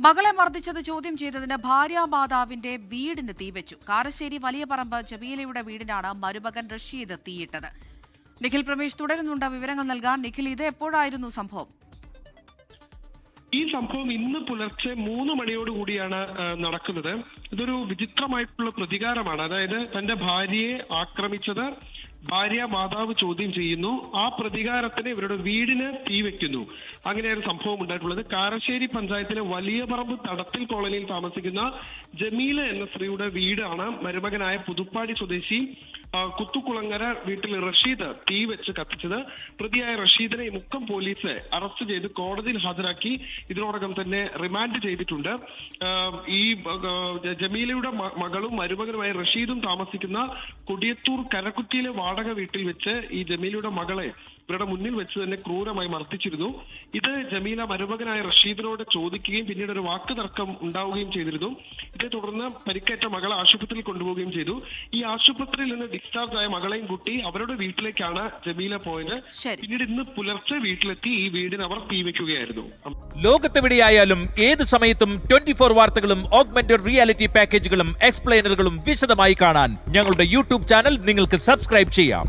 മകളെ മർദ്ദിച്ചത് ചോദ്യം ചെയ്തതിന് ഭാര്യാമാതാവിന്റെ വീടിന് തീവെച്ചു. കാരശ്ശേരി വലിയ പറമ്പ് ജമീലയുടെ വീടിനാണ് മരുമകൻ റഷീദ് തീയിട്ടത്. നിഖിൽ പ്രമേഷ് തുടരുന്നുണ്ട് വിവരങ്ങൾ നൽകാൻ. നിഖിൽ, ഇത് എപ്പോഴായിരുന്നു സംഭവം? ഈ സംഭവം ഇന്ന് പുലർച്ചെ 3 മണിയോടുകൂടിയാണ് നടക്കുന്നത്. ഇതൊരു വിചിത്രമായിട്ടുള്ള പ്രതികാരമാണ്. അതായത് തന്റെ ഭാര്യയെ ആക്രമിച്ചത് മാതാവ് ചോദ്യം ചെയ്യുന്നു. ആ പ്രതികാരത്തിന് ഇവരുടെ വീടിന് തീ വെക്കുന്നു. അങ്ങനെയാണ് സംഭവം ഉണ്ടായിട്ടുള്ളത്. കാരശ്ശേരി പഞ്ചായത്തിലെ വലിയ പറമ്പ് തടത്തിൽ കോളനിയിൽ താമസിക്കുന്ന ജമീല എന്ന സ്ത്രീയുടെ വീടാണ് മരുമകനായ പുതുപ്പാടി സ്വദേശി കുത്തുകുളങ്ങര വീട്ടിൽ റഷീദ് തീ വെച്ച് കത്തിച്ചത്. പ്രതിയായ റഷീദിനെ മുക്കം പോലീസ് അറസ്റ്റ് ചെയ്ത് കോടതിയിൽ ഹാജരാക്കി ഇതിനോടകം തന്നെ റിമാൻഡ് ചെയ്തിട്ടുണ്ട്. ഈ ജമീലയുടെ മകളും മരുമകനുമായ റഷീദും താമസിക്കുന്ന കൊടിയത്തൂർ കരക്കുറ്റിയിലെ വാടക വീട്ടിൽ വെച്ച് ഈ ജമീലയുടെ മകളെ ഇവരുടെ മുന്നിൽ വെച്ച് തന്നെ ക്രൂരമായി മർദ്ദിച്ചിരുന്നു. ഇത് ജമീല മരുമകനായ റഷീദിനോട് ചോദിക്കുകയും പിന്നീട് ഒരു വാക്ക് തർക്കം ഉണ്ടാവുകയും ചെയ്തിരുന്നു. ഇതേ തുടർന്ന് പരിക്കേറ്റ മകളെ ആശുപത്രിയിൽ കൊണ്ടുപോവുകയും ചെയ്തു. ഈ ആശുപത്രിയിൽ നിന്ന് ഡിസ്ചാർജ് ആയ മകളെയും കൂട്ടി അവരുടെ വീട്ടിലേക്കാണ് ജമീല പോയത്. പിന്നീട് ഇന്ന് പുലർച്ചെ വീട്ടിലെത്തി ഈ വീടിന് അവർ തീ വെക്കുകയായിരുന്നു. ലോകത്തെവിടെയായാലും ഏത് സമയത്തും 24 വാർത്തകളും ഓഗ്മെന്റഡ് റിയാലിറ്റി പാക്കേജുകളും എക്സ്പ്ലെയിനറുകളും വിശദമായി കാണാൻ ഞങ്ങളുടെ യൂട്യൂബ് ചാനൽ നിങ്ങൾക്ക് സബ്സ്ക്രൈബ് ചെയ്യാം.